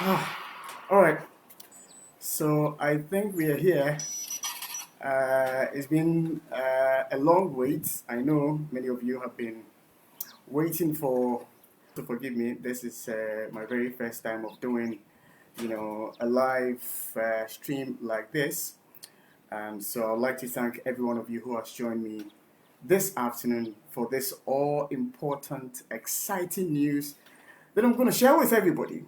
All right, so I think we are here. It's been a long wait. I know many of you have been waiting for. To forgive me. This is my very first time of doing, a live stream like this, and so I'd like to thank every one of you who has joined me this afternoon for this all important, exciting news that I'm going to share with everybody.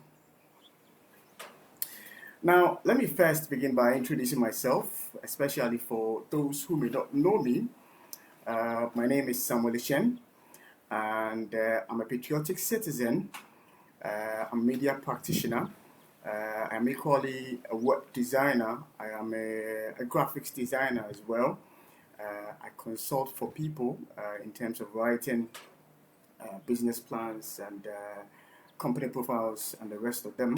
Now, let me first begin by introducing myself, especially for those who may not know me. My name is Samuel Shen, and I'm a patriotic citizen. I'm a media practitioner. I'm equally a web designer. I am a graphics designer as well. I consult for people in terms of writing business plans and company profiles and the rest of them.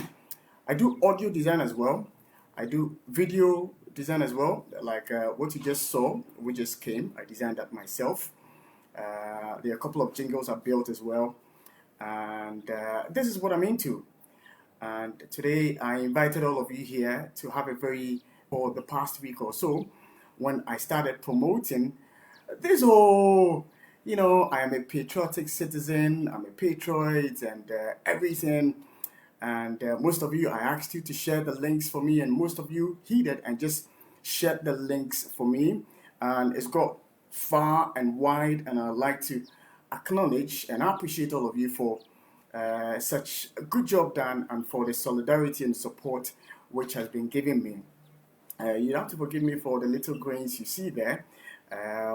I do audio design as well. I do video design as well, like what you just saw, we just came. I designed that myself. There are a couple of jingles I built as well. And this is what I'm into. And today I invited all of you here to have a for the past week or so, when I started promoting this whole, I am a patriotic citizen, I'm a patriot, and everything. And most of you, I asked you to share the links for me, and most of you heeded and just shared the links for me. And it's got far and wide, and I'd like to acknowledge and appreciate all of you for such a good job done and for the solidarity and support which has been given me. You have to forgive me for the little grains you see there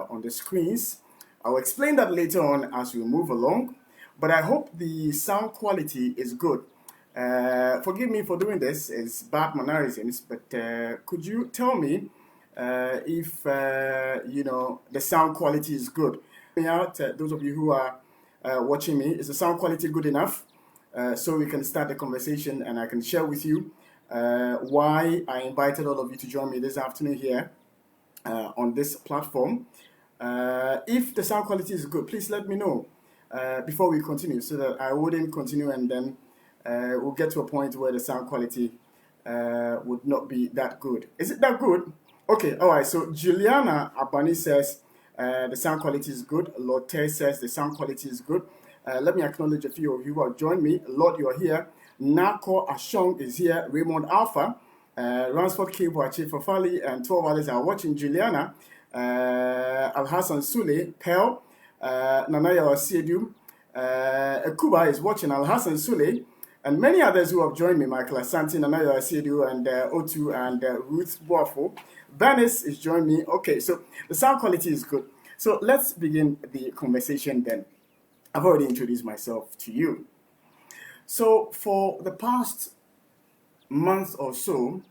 on the screens. I'll explain that later on as we move along, but I hope the sound quality is good. Forgive me for doing this, it's bad mannerisms, but could you tell me if, the sound quality is good? Out, those of you who are watching me, is the sound quality good enough? So we can start the conversation and I can share with you why I invited all of you to join me this afternoon here on this platform. If the sound quality is good, please let me know before we continue so that I wouldn't continue and then we'll get to a point where the sound quality would not be that good. Is it that good? Okay, all right. So Juliana Abani says the sound quality is good. Lord Tay says the sound quality is good. Let me acknowledge a few of you who have joined me. Lord, you are here. Nako Ashong is here. Raymond Alpha, Ransford Kibo, Chief Fafali, and 12 others are watching. Juliana, Al Hassan Sule, Pearl, Nanaya Osiedu, Kuba is watching. Al Hassan Sule, and many others who have joined me, Michael Asante, Nanayo Asiedu, and Otu, and Ruth Boafo. Venice is joining me. Okay, so the sound quality is good. So let's begin the conversation then. I've already introduced myself to you. So for the past month or so,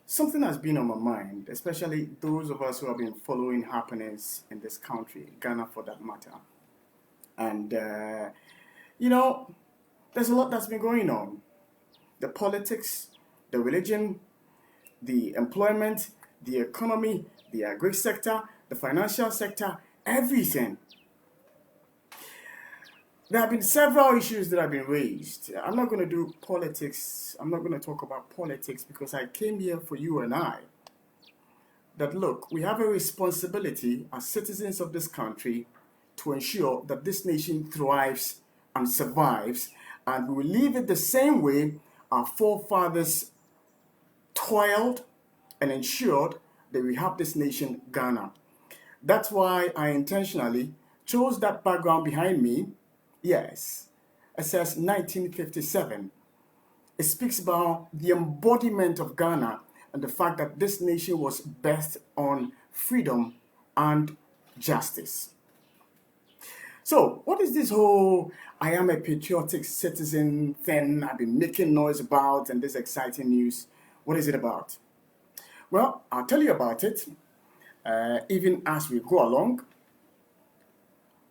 something has been on my mind, especially those of us who have been following happenings in this country, Ghana for that matter. And, there's a lot that's been going on. The politics, the religion, the employment, the economy, the agri sector, the financial sector, everything. There have been several issues that have been raised. I'm not going to do politics. I'm not going to talk about politics because I came here for you and I. That look, we have a responsibility as citizens of this country to ensure that this nation thrives and survives, and we will leave it the same way our forefathers toiled and ensured that we have this nation, Ghana. That's why I intentionally chose that background behind me. Yes, it says 1957. It speaks about the embodiment of Ghana and the fact that this nation was based on freedom and justice. So, what is this whole I am a patriotic citizen thing I've been making noise about and this exciting news? What is it about? Well, I'll tell you about it even as we go along.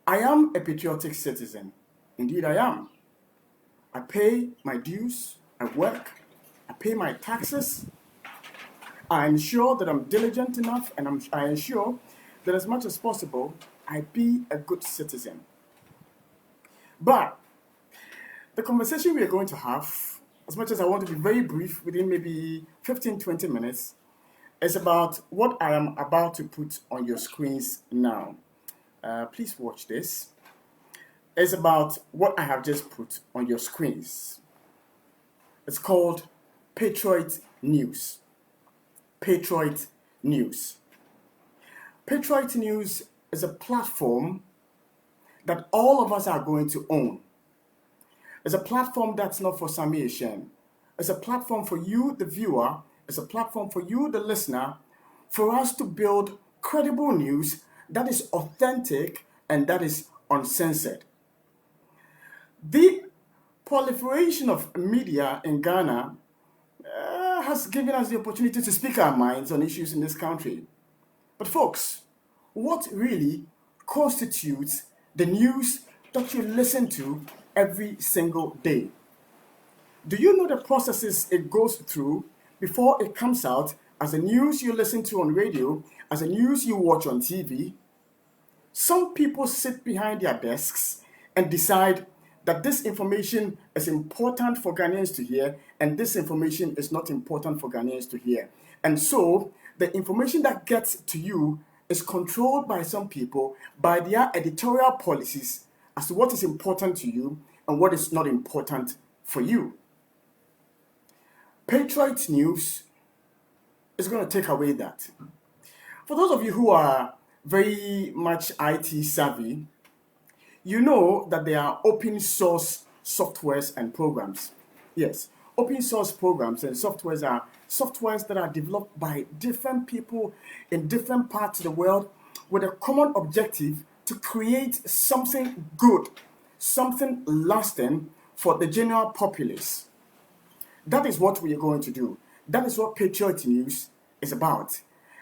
I am a patriotic citizen. Indeed, I am. I pay my dues, I work, I pay my taxes. I ensure that I'm diligent enough and I ensure that as much as possible, I be a good citizen. But the conversation we are going to have as much as I want to be very brief, within maybe 15-20 minutes, is about what I am about to put on your screens now. Please watch this. It's about what I have just put on your screens. It's called Patriot News. Patriot News. Patriot News is a platform that all of us are going to own. It's a platform that's not for Sami Eshen. It's a platform for you, the viewer. It's a platform for you, the listener, for us to build credible news that is authentic and that is uncensored. The proliferation of media in Ghana has given us the opportunity to speak our minds on issues in this country. But folks, what really constitutes the news that you listen to every single day? Do you know the processes it goes through before it comes out as the news you listen to on radio, as the news you watch on TV? Some people sit behind their desks and decide that this information is important for Ghanaians to hear and this information is not important for Ghanaians to hear. And so the information that gets to you is controlled by some people, by their editorial policies as to what is important to you and what is not important for you. Patriot News is going to take away that. For those of you who are very much IT savvy, you know that there are open source softwares and programs. Yes, open source programs and softwares are softwares that are developed by different people in different parts of the world with a common objective to create something good, something lasting for the general populace. That is what we are going to do. That is what Patriot News is about.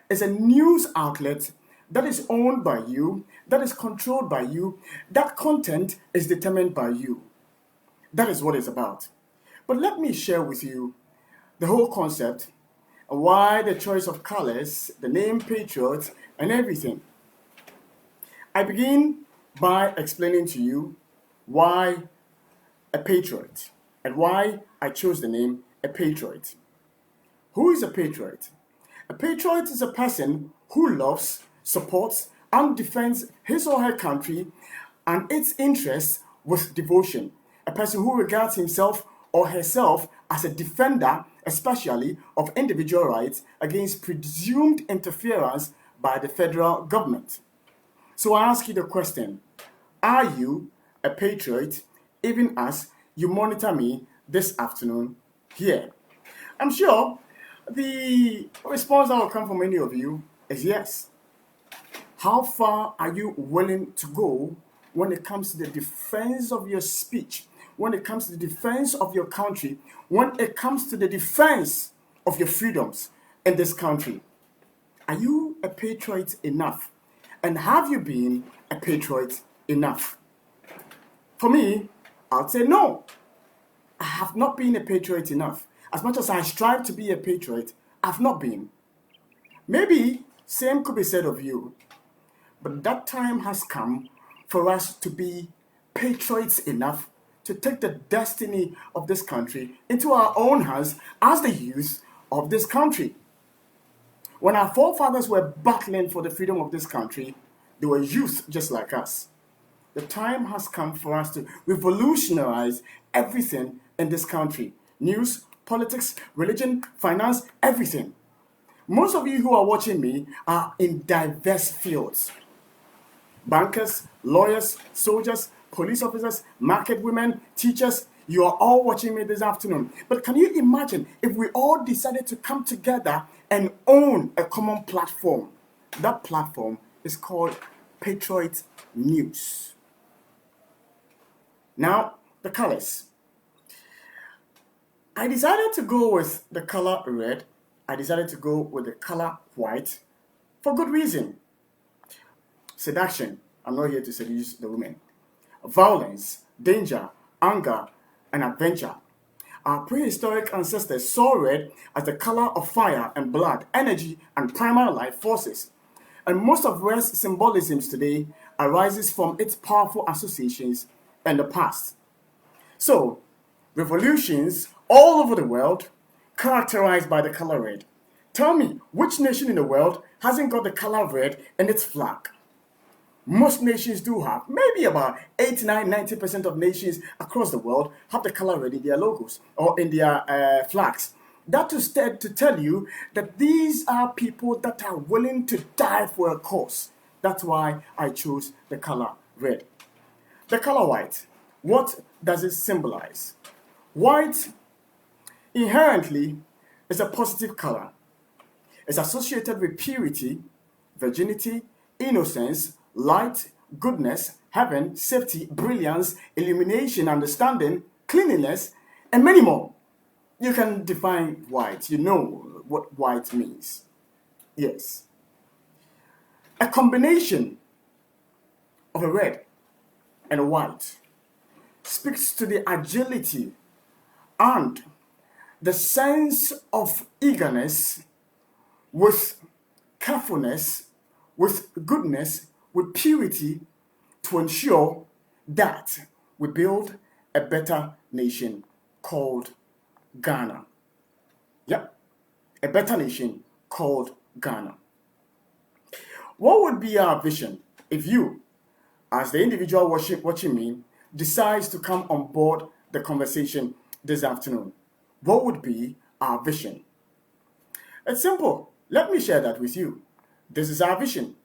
It's a news outlet that is owned by you, that is controlled by you, that content is determined by you. That is what it's about. But let me share with you the whole concept, why the choice of colors, the name Patriot, and everything. I begin by explaining to you why a patriot and why I chose the name a patriot. Who is a patriot? A patriot is a person who loves, supports, and defends his or her country and its interests with devotion. A person who regards himself or herself as a defender, especially of individual rights, against presumed interference by the federal government. So I ask you the question, are you a patriot even as you monitor me this afternoon here? I'm sure the response that will come from many of you is yes. How far are you willing to go when it comes to the defense of your speech, when it comes to the defense of your country, when it comes to the defense of your freedoms in this country? Are you a patriot enough? And have you been a patriot enough? For me, I'd say no. I have not been a patriot enough. As much as I strive to be a patriot, I've not been. Maybe same could be said of you. But that time has come for us to be patriots enough to take the destiny of this country into our own hands as the youth of this country. When our forefathers were battling for the freedom of this country, they were youth just like us. The time has come for us to revolutionize everything in this country. News, politics, religion, finance, everything. Most of you who are watching me are in diverse fields. Bankers, lawyers, soldiers, police officers, market women, teachers, you are all watching me this afternoon. But can you imagine if we all decided to come together and own a common platform? That platform is called Patriot News. Now, the colors. I decided to go with the color red. I decided to go with the color white for good reason. Seduction. I'm not here to seduce the women. Violence, danger, anger, and adventure. Our prehistoric ancestors saw red as the color of fire and blood, energy, and primal life forces. And most of red's symbolisms today arises from its powerful associations in the past. So, revolutions all over the world characterized by the color red. Tell me, which nation in the world hasn't got the color red in its flag? Most nations do have. Maybe about 89, 90% of nations across the world have the color red in their logos or in their flags. That is to tell you that these are people that are willing to die for a cause. That's why I chose the color red. The color white, what does it symbolize? White inherently is a positive color. It's associated with purity, virginity, innocence, light, goodness, heaven, safety, brilliance, illumination, understanding, cleanliness, and many more. You can define white. You know what white means. Yes. A combination of a red and a white speaks to the agility and the sense of eagerness with carefulness, with goodness, with purity to ensure that we build a better nation called Ghana. Yep, a better nation called Ghana. What would be our vision if you, as the individual watching me, decides to come on board the conversation this afternoon? What would be our vision? It's simple. Let me share that with you. This is our vision.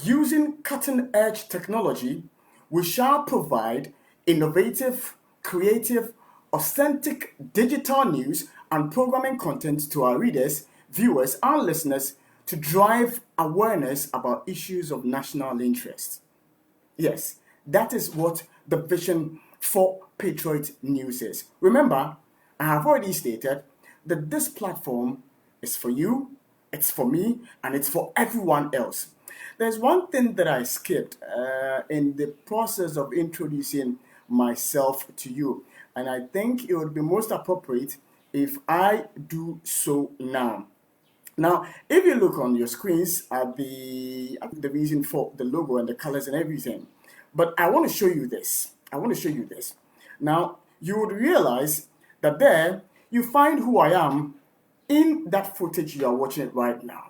Using cutting-edge technology, we shall provide innovative, creative, authentic digital news and programming content to our readers, viewers, and listeners to drive awareness about issues of national interest. Yes, that is what the vision for Patriot News is. Remember, I have already stated that this platform is for you, it's for me, and it's for everyone else. There's one thing that I skipped in the process of introducing myself to you, and I think it would be most appropriate if I do so now. Now, if you look on your screens at the reason for the logo and the colors and everything, but I want to show you this. Now, you would realize that there you find who I am in that footage you are watching right now.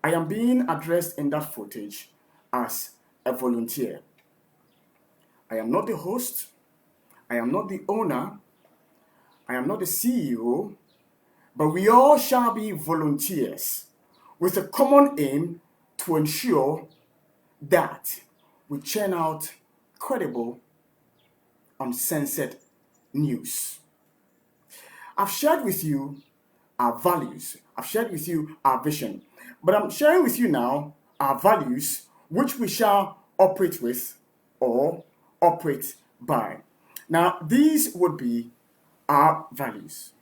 I am being addressed in that footage as a volunteer. I am not the host. I am not the owner. I am not the CEO. But we all shall be volunteers with a common aim to ensure that we churn out credible, uncensored news. I've shared with you our values. I've shared with you our vision. But I'm sharing with you now our values, which we shall operate with or operate by. Now, these would be our values.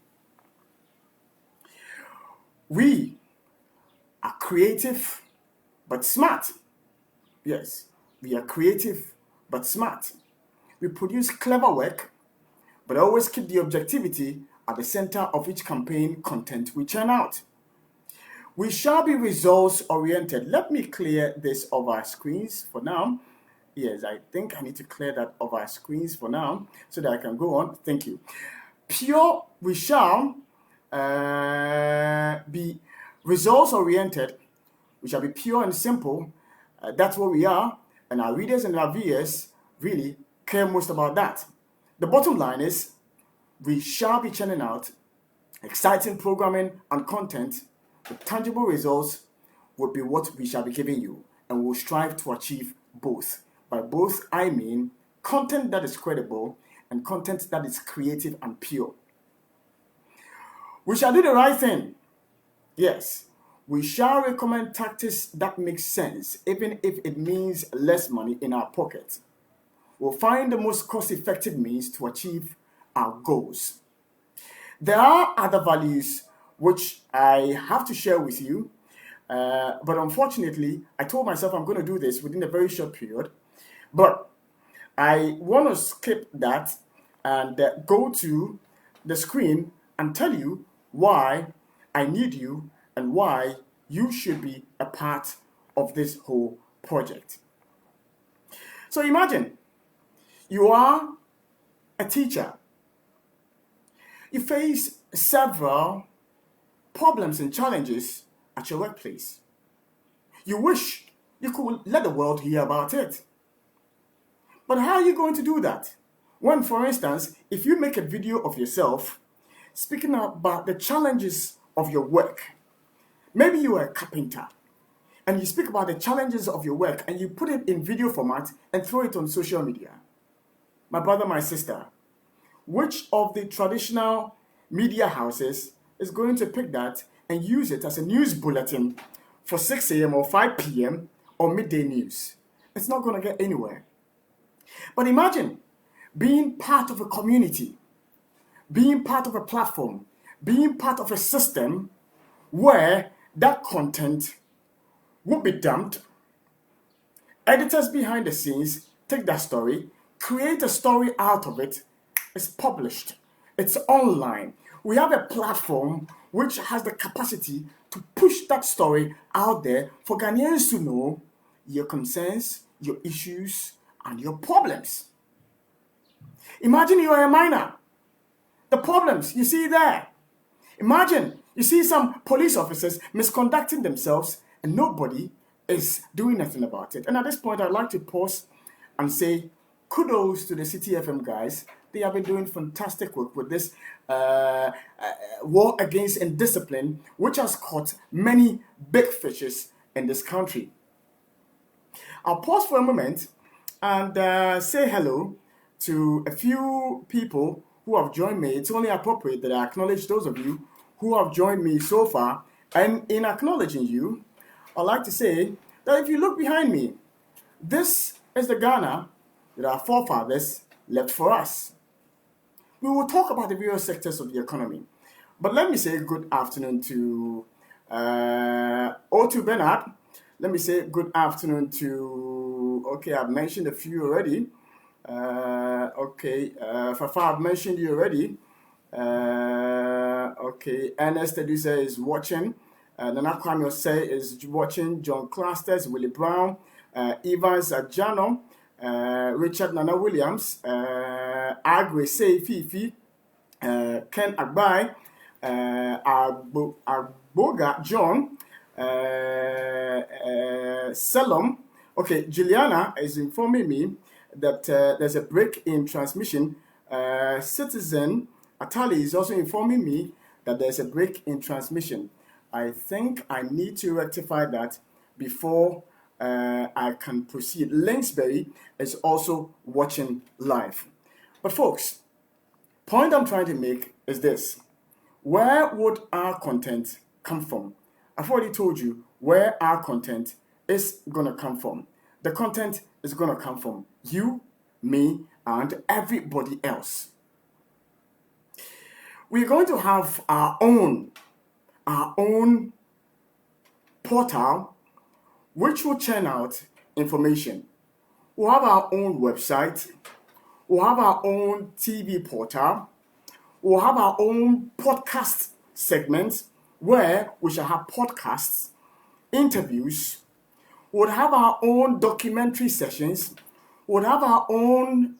We are creative but smart. Yes, we are creative but smart. We produce clever work, but always keep the objectivity at the center of each campaign content we churn out. We shall be results oriented. Let me clear this off our screens for now. Yes, I think I need to clear that off our screens for now so that I can go on. Thank you. We shall be results oriented. We shall be pure and simple. That's what we are. And our readers and our viewers really care most about that. The bottom line is we shall be churning out exciting programming and content with tangible results would be what we shall be giving you. And we'll strive to achieve both. By both, I mean content that is credible and content that is creative and pure. We shall do the right thing. Yes, we shall recommend tactics that make sense, even if it means less money in our pocket. We'll find the most cost-effective means to achieve our goals. There are other values which I have to share with you, but unfortunately, I told myself I'm going to do this within a very short period, but I want to skip that and go to the screen and tell you why I need you and why you should be a part of this whole project. So imagine you are a teacher. You face several problems and challenges at your workplace. You wish you could let the world hear about it. But how are you going to do that? When, for instance, if you make a video of yourself speaking about the challenges of your work, maybe you are a carpenter, and you speak about the challenges of your work and you put it in video format and throw it on social media. My brother, my sister, which of the traditional media houses is going to pick that and use it as a news bulletin for 6 a.m. or 5 p.m. or midday news? It's not going to get anywhere. But imagine being part of a community, being part of a platform, being part of a system where that content would be dumped. Editors behind the scenes take that story, create a story out of it. It's published. It's online. We have a platform which has the capacity to push that story out there for Ghanaians to know your concerns, your issues, and your problems. Imagine you are a miner. The problems you see there. Imagine you see some police officers misconducting themselves and nobody is doing anything about it. And at this point, I'd like to pause and say kudos to the City FM guys. They have been doing fantastic work with this war against indiscipline, which has caught many big fishes in this country. I'll pause for a moment and say hello to a few people who have joined me. It's only appropriate that I acknowledge those of you who have joined me so far. And in acknowledging you, I'd like to say that if you look behind me, this is the Ghana that our forefathers left for us. We will talk about the various sectors of the economy. But let me say good afternoon to O2 Bernard. Let me say good afternoon to, okay, I've mentioned a few already. Fafa, I've mentioned you already. Ernest Edusa is watching. Nana Kwame Osei is watching. John Clusters, Willie Brown, Evans Ajano, Richard Nana Williams, Agwe Sei Fifi, Ken Agbai, Agboga John, Salom. Okay, Juliana is informing me that there's a break in transmission. Citizen Atali is also informing me that there's a break in transmission. I think I need to rectify that before I can proceed. Linksbury is also watching live. But folks, point I'm trying to make is this. Where would our content come from? I've already told you where our content is going to come from. The content is going to come from you, me, and everybody else. We're going to have our own portal which will churn out information. We'll have our own website. We'll have our own TV portal. We'll have our own podcast segments where we shall have podcasts, interviews. We'll have our own documentary sessions. We'll have our own,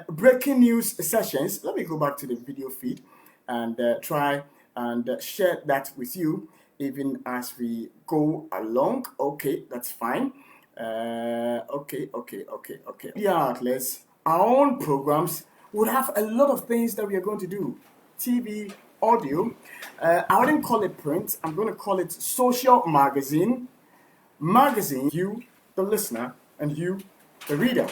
breaking news sessions. Let me go back to the video feed and try and share that with you even as we go along. Okay, that's fine. Okay. Yeah, outlets, our own programs would have a lot of things that we are going to do. TV, audio. I wouldn't call it print. I'm going to call it social magazine. Magazine, you, the listener, and you, the reader.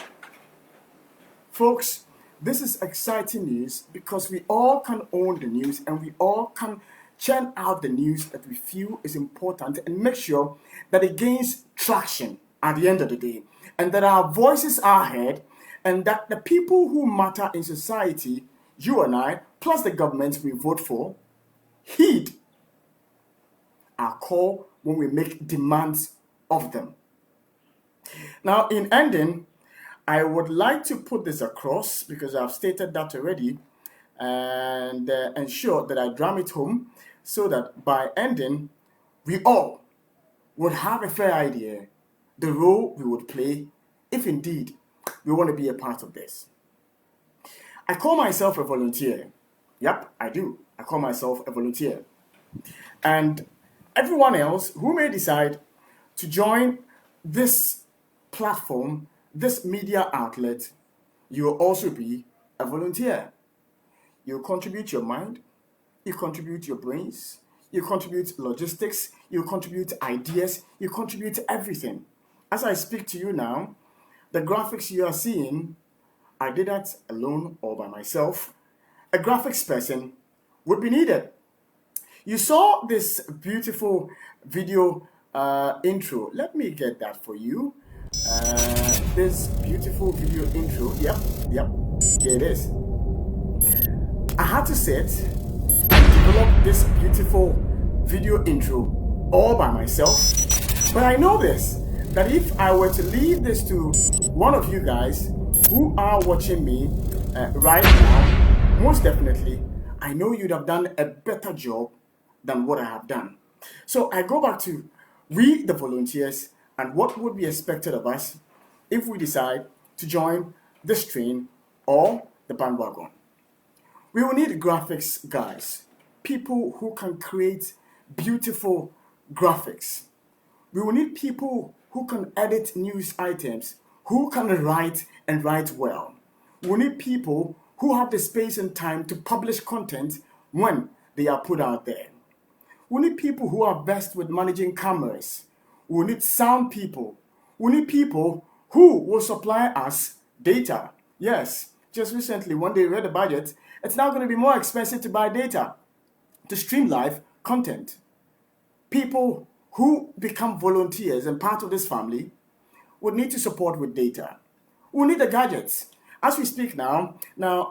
Folks, this is exciting news because we all can own the news and we all can churn out the news that we feel is important and make sure that it gains traction at the end of the day and that our voices are heard and that the people who matter in society, you and I, plus the governments we vote for, heed our call when we make demands of them. Now, in ending, I would like to put this across because I've stated that already and ensure that I drum it home so that by ending, we all would have a fair idea the role we would play if indeed we want to be a part of this. I call myself a volunteer. Yep, I do. I call myself a volunteer. And everyone else who may decide to join this platform, this media outlet, you will also be a volunteer. You contribute your mind, you contribute your brains, you contribute logistics, you contribute ideas, you contribute everything. As I speak to you now, the graphics you are seeing, I did that alone or by myself. A graphics person would be needed. You saw this beautiful video intro. Let me get that for you. This beautiful video intro. Yep, here it is. I had to sit and develop this beautiful video intro all by myself. But I know this, that if I were to leave this to one of you guys who are watching me right now, most definitely, I know you'd have done a better job than what I have done. So I go back to we, the volunteers, and what would be expected of us if we decide to join this train or the bandwagon. We will need graphics guys, people who can create beautiful graphics. We will need people who can edit news items, who can write and write well. We will need people who have the space and time to publish content when they are put out there. We need people who are best with managing cameras. We need sound people. We need people who will supply us data. Yes, just recently when they read the budget, it's now going to be more expensive to buy data to stream live content. People who become volunteers and part of this family would need to support with data. We need the gadgets. As we speak now,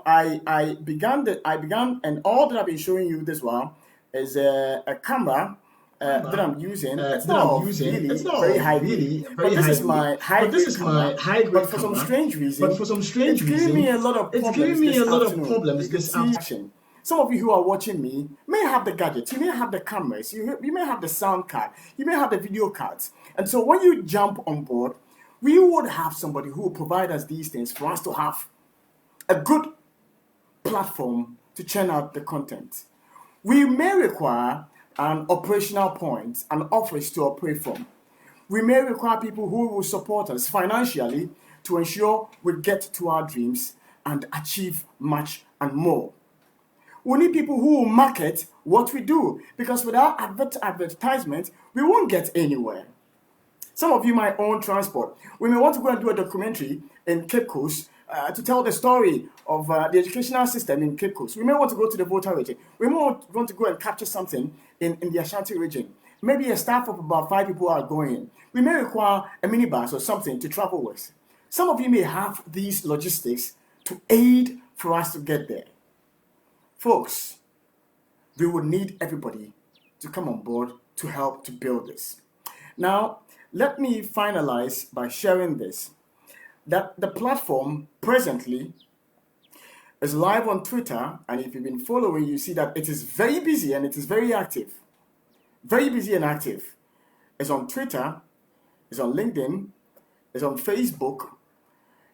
I began, and all that I've been showing you this while is a camera that I'm using. It's not really very high grade, but this is my high grade camera. But for some strange reason, it's giving me a lot of problems this afternoon. Some of you who are watching me may have the gadgets, you may have the cameras, you may have the sound card, you may have the video cards. And so when you jump on board, we would have somebody who will provide us these things for us to have a good platform to churn out the content. We may require an operational point, an office to operate from. We may require people who will support us financially to ensure we get to our dreams and achieve much and more. We need people who will market what we do, because without advertisement, we won't get anywhere. Some of you might own transport. We may want to go and do a documentary in Cape Coast to tell the story of the educational system in Cape Coast. We may want to go to the Volta region. We may want to go and capture something in the Ashanti region. Maybe a staff of about 5 people are going. We may require a minibus or something to travel with. Some of you may have these logistics to aid for us to get there. Folks, we will need everybody to come on board to help to build this. Now, let me finalize by sharing this, that the platform presently is live on Twitter, and if you've been following, you see that it is very busy and it is very active. Very busy and active. It's on Twitter, it's on LinkedIn, it's on Facebook.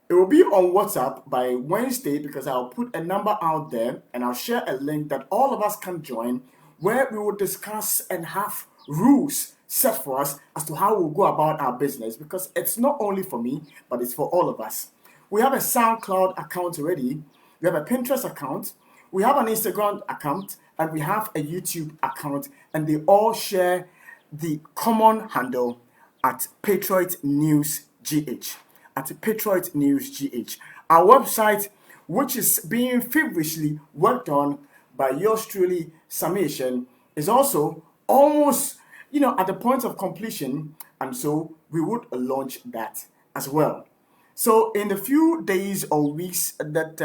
It will be on WhatsApp by Wednesday, because I'll put a number out there and I'll share a link that all of us can join, where we will discuss and have rules set for us as to how we'll go about our business, because it's not only for me, but it's for all of us. We have a SoundCloud account already, we have a Pinterest account, we have an Instagram account, and we have a YouTube account, and they all share the common handle at Patriotnewsgh. At Patriotnewsgh. Our website, which is being feverishly worked on by yours truly, Samation, is also almost, at the point of completion, and so we would launch that as well. So in the few days or weeks that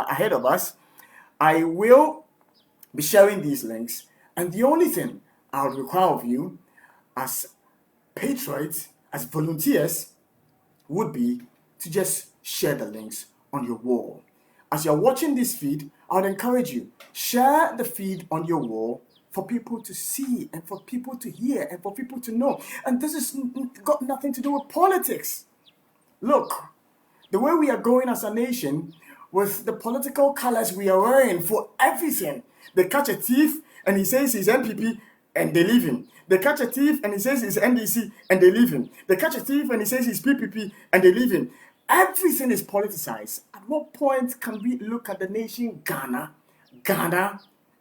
ahead of us, I will be sharing these links, and the only thing I would require of you as patriots, as volunteers, would be to just share the links on your wall. As you're watching this feed, I would encourage you, share the feed on your wall for people to see and for people to hear and for people to know. And this has got nothing to do with politics. Look, The way we are going as a nation, with the political colors we are wearing for everything. They catch a thief and he says he's NPP and they leave him. They catch a thief and he says he's NDC and they leave him. They catch a thief and he says he's PPP and they leave him. Everything is politicized. At what point can we look at the nation Ghana,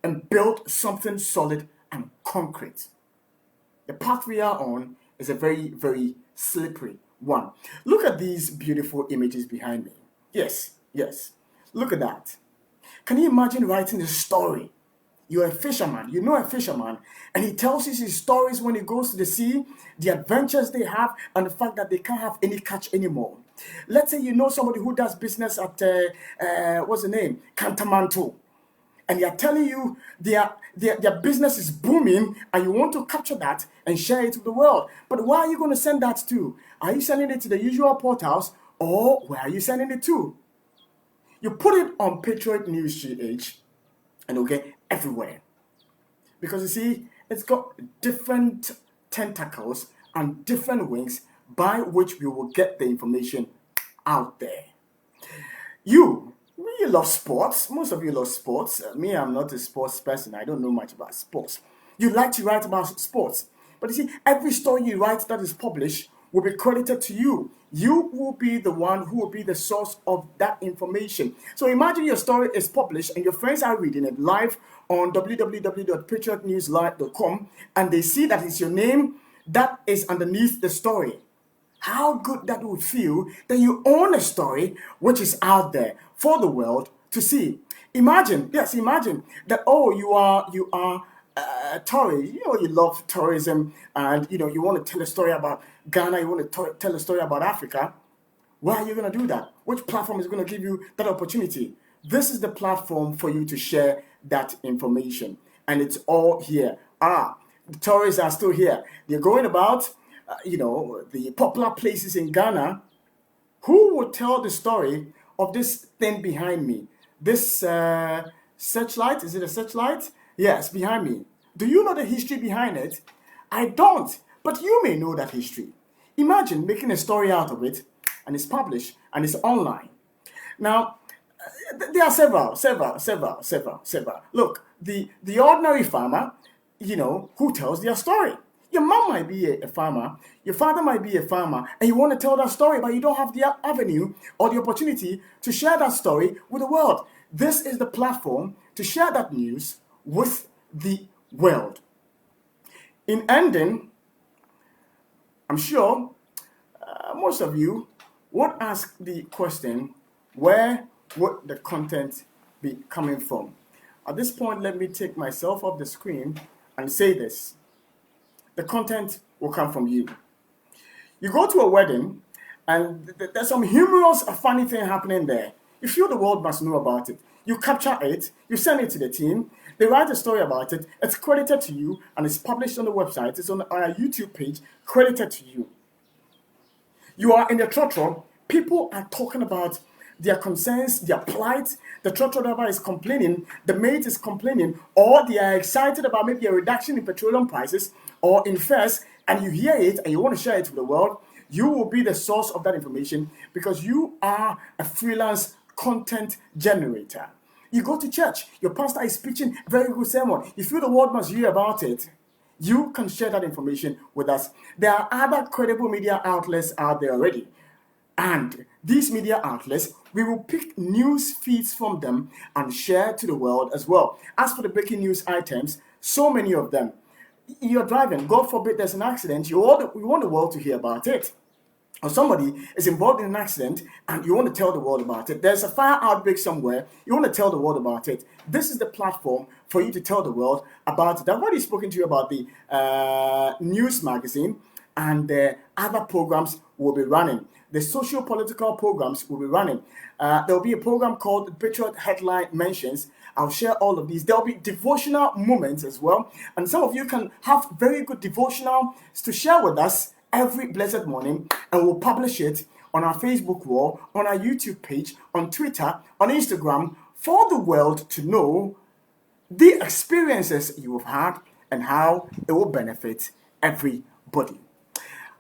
and build something solid and concrete? The path we are on is a very, very slippery one. Look at these beautiful images behind me. Yes. Look at that. Can you imagine writing a story? You're a fisherman, you know a fisherman, and he tells you his stories when he goes to the sea, the adventures they have, and the fact that they can't have any catch anymore. Let's say you know somebody who does business at, what's the name? Cantamanto. And they're telling you their business is booming and you want to capture that and share it with the world. But where are you going to send that to? Are you sending it to the usual portals, or where are you sending it to? You put it on Patriotnewsgh and it'll get everywhere. Because you see, it's got different tentacles and different wings by which we will get the information out there. You love sports. Most of you love sports. Me, I'm not a sports person. I don't know much about sports. You like to write about sports. But you see, every story you write that is published will be credited to you. You will be the one who will be the source of that information. So imagine your story is published and your friends are reading it live on www.patriotnewsgh.com, and they see that it's your name that is underneath the story. How good that would feel that you own a story which is out there for the world to see. Imagine that, you are tourist, you love tourism, and you want to tell a story about Ghana, you want to tell a story about Africa. Where are you going to do that? Which platform is going to give you that opportunity? This is the platform for you to share that information, and it's all here. The tourists are still here. They're going about the popular places in Ghana. Who will tell the story of this thing behind me? This searchlight, is it a searchlight? Yes, behind me. Do you know the history behind it? I don't, but you may know that history. Imagine making a story out of it, and it's published, and it's online. Now, there are several. Look, the ordinary farmer, who tells their story. Your mom might be a farmer, your father might be a farmer, and you want to tell that story, but you don't have the avenue or the opportunity to share that story with the world. This is the platform to share that news with the world. In ending, I'm sure most of you would ask the question, where would the content be coming from? At this point, let me take myself off the screen and say this. The content will come from you. You go to a wedding and there's some humorous, funny thing happening there. You feel the world must know about it. You capture it, you send it to the team, they write a story about it, it's credited to you, and it's published on the website, it's on our YouTube page, credited to you. You are in the trotro, people are talking about their concerns, their plight, the trotro driver is complaining, the mate is complaining, or they are excited about maybe a reduction in petroleum prices, or in fares, and you hear it and you want to share it with the world. You will be the source of that information because you are a freelance content generator. You go to church, your pastor is preaching a very good sermon. You feel the world must hear about it. You can share that information with us. There are other credible media outlets out there already. And these media outlets, we will pick news feeds from them and share to the world as well. As for the breaking news items, so many of them. You're driving, God forbid there's an accident, we want the world to hear about it. Or somebody is involved in an accident and you want to tell the world about it. There's a fire outbreak somewhere, you want to tell the world about it. This is the platform for you to tell the world about it. I've already spoken to you about the news magazine, and other programs will be running. The socio-political programs will be running. There will be a program called Patriot Headline Mentions. I'll share all of these. There will be devotional moments as well. And some of you can have very good devotional to share with us every blessed morning. And we'll publish it on our Facebook wall, on our YouTube page, on Twitter, on Instagram, for the world to know the experiences you have had and how it will benefit everybody.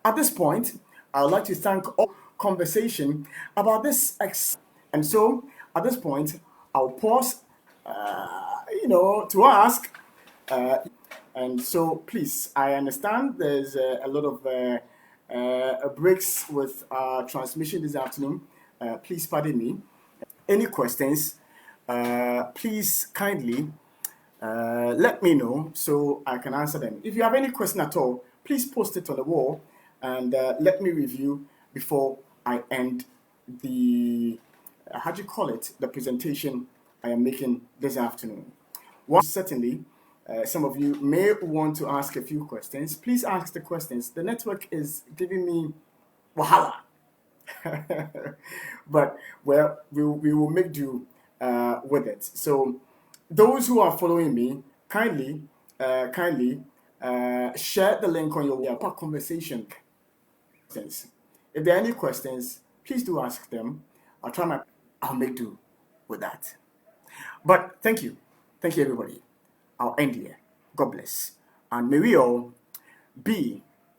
At this point, I would like to thank all conversation about this. And so at this point, I'll pause, to ask. And so please, I understand there's a lot of breaks with transmission this afternoon. Please pardon me. Any questions, please kindly let me know so I can answer them. If you have any question at all, please post it on the wall and let me review before I end the, how do you call it, the presentation I am making this afternoon. Certainly, some of you may want to ask a few questions. Please ask the questions. The network is giving me wahala. But well, we will make do with it. So those who are following me, kindly share the link on your conversation. If there are any questions, please do ask them. I'll make do with that. But thank you everybody. I'll end here. God bless, and may we all be